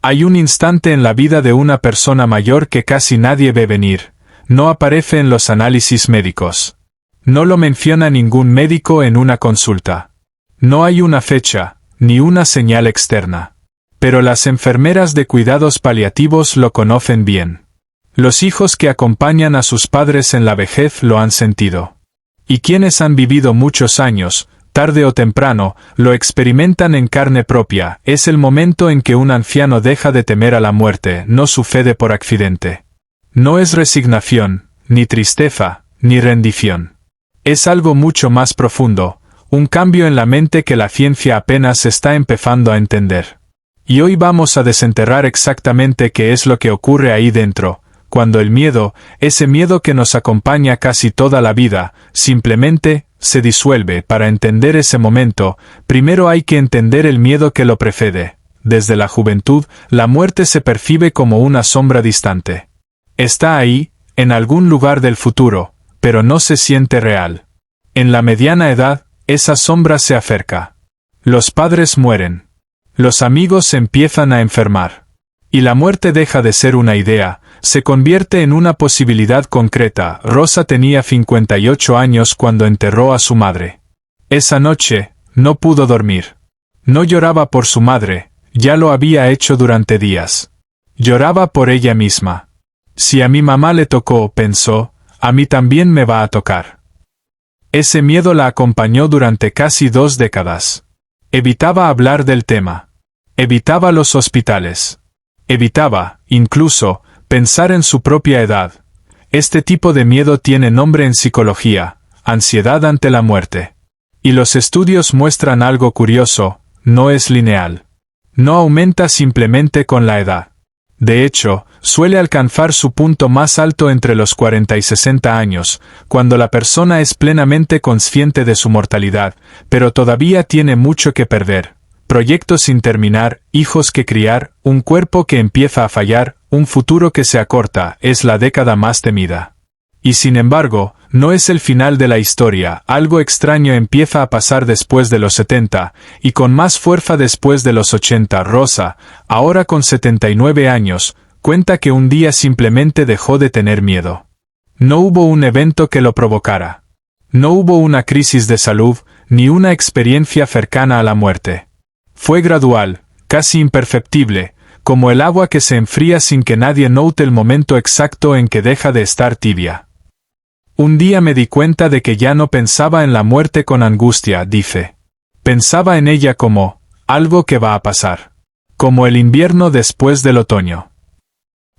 Hay un instante en la vida de una persona mayor que casi nadie ve venir. No aparece en los análisis médicos. No lo menciona ningún médico en una consulta. No hay una fecha, ni una señal externa. Pero las enfermeras de cuidados paliativos lo conocen bien. Los hijos que acompañan a sus padres en la vejez lo han sentido. Y quienes han vivido muchos años, tarde o temprano, lo experimentan en carne propia. Es el momento en que un anciano deja de temer a la muerte, no sucede por accidente. No es resignación, ni tristeza, ni rendición. Es algo mucho más profundo, un cambio en la mente que la ciencia apenas está empezando a entender. Y hoy vamos a desenterrar exactamente qué es lo que ocurre ahí dentro, cuando el miedo, ese miedo que nos acompaña casi toda la vida, simplemente se disuelve. Para entender ese momento, primero hay que entender el miedo que lo precede. Desde la juventud, la muerte se percibe como una sombra distante. Está ahí, en algún lugar del futuro, pero no se siente real. En la mediana edad, esa sombra se acerca. Los padres mueren. Los amigos empiezan a enfermar. Y la muerte deja de ser una idea, se convierte en una posibilidad concreta. Rosa tenía 58 años cuando enterró a su madre. Esa noche, no pudo dormir. No lloraba por su madre, ya lo había hecho durante días. Lloraba por ella misma. Si a mi mamá le tocó, pensó, a mí también me va a tocar. Ese miedo la acompañó durante casi 2 décadas. Evitaba hablar del tema. Evitaba los hospitales. Evitaba, incluso, pensar en su propia edad. Este tipo de miedo tiene nombre en psicología: ansiedad ante la muerte. Y los estudios muestran algo curioso: no es lineal. No aumenta simplemente con la edad. De hecho, suele alcanzar su punto más alto entre los 40 y 60 años, cuando la persona es plenamente consciente de su mortalidad, pero todavía tiene mucho que perder. Proyectos sin terminar, hijos que criar, un cuerpo que empieza a fallar, un futuro que se acorta. Es la década más temida. Y sin embargo, no es el final de la historia. Algo extraño empieza a pasar después de los 70, y con más fuerza después de los 80. Rosa, ahora con 79 años, cuenta que un día simplemente dejó de tener miedo. No hubo un evento que lo provocara. No hubo una crisis de salud, ni una experiencia cercana a la muerte. Fue gradual, casi imperceptible, como el agua que se enfría sin que nadie note el momento exacto en que deja de estar tibia. Un día me di cuenta de que ya no pensaba en la muerte con angustia, dice. Pensaba en ella como algo que va a pasar. Como el invierno después del otoño.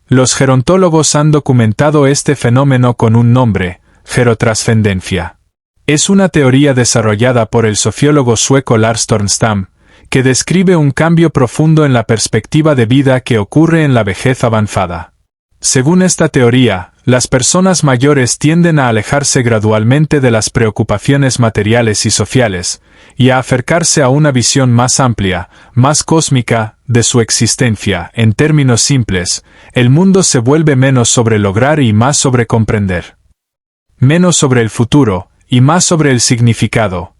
Los gerontólogos han documentado este fenómeno con un nombre: gerotrascendencia. Es una teoría desarrollada por el sociólogo sueco Lars Tornstam, que describe un cambio profundo en la perspectiva de vida que ocurre en la vejez avanzada. Según esta teoría, las personas mayores tienden a alejarse gradualmente de las preocupaciones materiales y sociales, y a acercarse a una visión más amplia, más cósmica, de su existencia. En términos simples, el mundo se vuelve menos sobre lograr y más sobre comprender. Menos sobre el futuro, y más sobre el significado.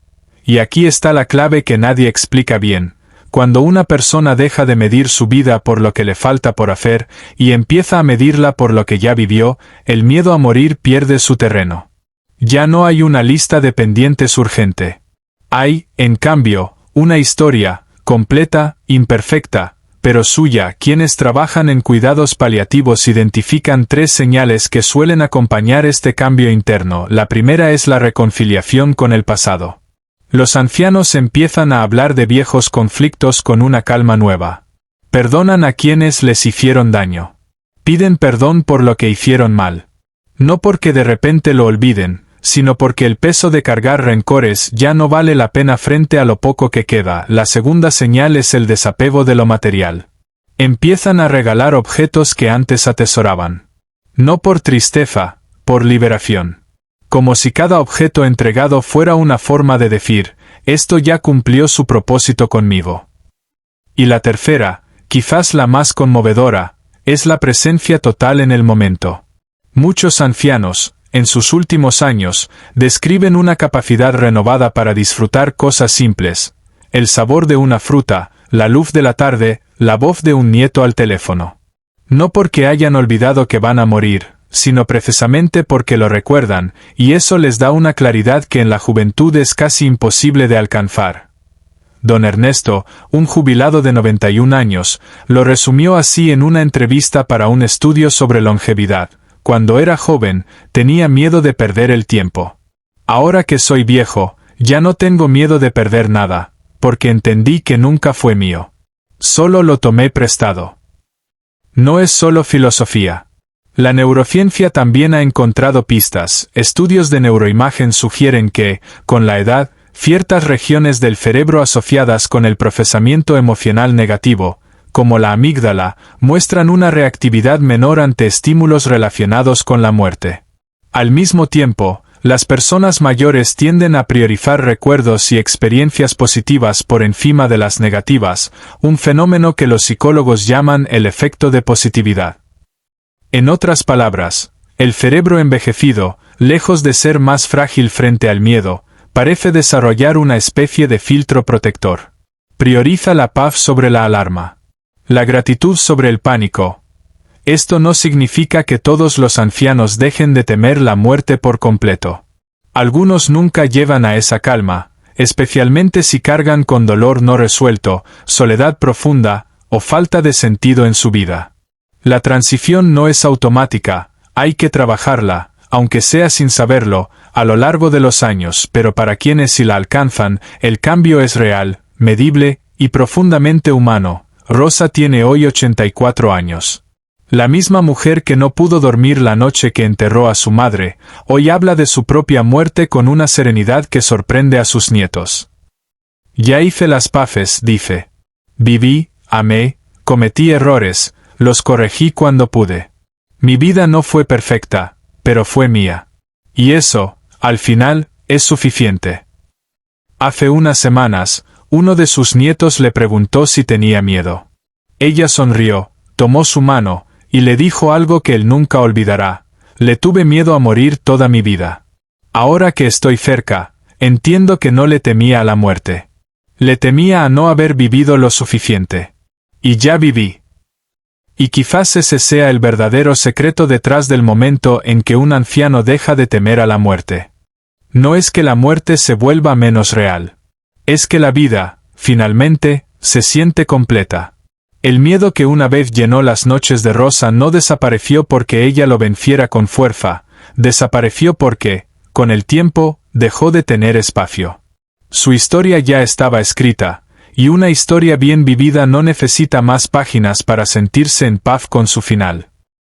Y aquí está la clave que nadie explica bien. Cuando una persona deja de medir su vida por lo que le falta por hacer, y empieza a medirla por lo que ya vivió, el miedo a morir pierde su terreno. Ya no hay una lista de pendientes urgente. Hay, en cambio, una historia, completa, imperfecta, pero suya. Quienes trabajan en cuidados paliativos identifican 3 señales que suelen acompañar este cambio interno. La primera es la reconciliación con el pasado. Los ancianos empiezan a hablar de viejos conflictos con una calma nueva. Perdonan a quienes les hicieron daño. Piden perdón por lo que hicieron mal. No porque de repente lo olviden, sino porque el peso de cargar rencores ya no vale la pena frente a lo poco que queda. La segunda señal es el desapego de lo material. Empiezan a regalar objetos que antes atesoraban. No por tristeza, por liberación. Como si cada objeto entregado fuera una forma de decir: esto ya cumplió su propósito conmigo. Y la tercera, quizás la más conmovedora, es la presencia total en el momento. Muchos ancianos, en sus últimos años, describen una capacidad renovada para disfrutar cosas simples: el sabor de una fruta, la luz de la tarde, la voz de un nieto al teléfono. No porque hayan olvidado que van a morir, sino precisamente porque lo recuerdan, y eso les da una claridad que en la juventud es casi imposible de alcanzar. Don Ernesto, un jubilado de 91 años, lo resumió así en una entrevista para un estudio sobre longevidad. Cuando era joven, tenía miedo de perder el tiempo. Ahora que soy viejo, ya no tengo miedo de perder nada, porque entendí que nunca fue mío. Solo lo tomé prestado. No es solo filosofía. La neurociencia también ha encontrado pistas. Estudios de neuroimagen sugieren que, con la edad, ciertas regiones del cerebro asociadas con el procesamiento emocional negativo, como la amígdala, muestran una reactividad menor ante estímulos relacionados con la muerte. Al mismo tiempo, las personas mayores tienden a priorizar recuerdos y experiencias positivas por encima de las negativas, un fenómeno que los psicólogos llaman el efecto de positividad. En otras palabras, el cerebro envejecido, lejos de ser más frágil frente al miedo, parece desarrollar una especie de filtro protector. Prioriza la paz sobre la alarma. La gratitud sobre el pánico. Esto no significa que todos los ancianos dejen de temer la muerte por completo. Algunos nunca llevan a esa calma, especialmente si cargan con dolor no resuelto, soledad profunda, o falta de sentido en su vida. La transición no es automática, hay que trabajarla, aunque sea sin saberlo, a lo largo de los años, pero para quienes sí la alcanzan, el cambio es real, medible y profundamente humano. Rosa tiene hoy 84 años. La misma mujer que no pudo dormir la noche que enterró a su madre, hoy habla de su propia muerte con una serenidad que sorprende a sus nietos. Ya hice las paces, dice. Viví, amé, cometí errores, los corregí cuando pude. Mi vida no fue perfecta, pero fue mía. Y eso, al final, es suficiente. Hace unas semanas, uno de sus nietos le preguntó si tenía miedo. Ella sonrió, tomó su mano, y le dijo algo que él nunca olvidará. Le tuve miedo a morir toda mi vida. Ahora que estoy cerca, entiendo que no le temía a la muerte. Le temía a no haber vivido lo suficiente. Y ya viví. Y quizás ese sea el verdadero secreto detrás del momento en que un anciano deja de temer a la muerte. No es que la muerte se vuelva menos real. Es que la vida, finalmente, se siente completa. El miedo que una vez llenó las noches de Rosa no desapareció porque ella lo venciera con fuerza, desapareció porque, con el tiempo, dejó de tener espacio. Su historia ya estaba escrita, y una historia bien vivida no necesita más páginas para sentirse en paz con su final.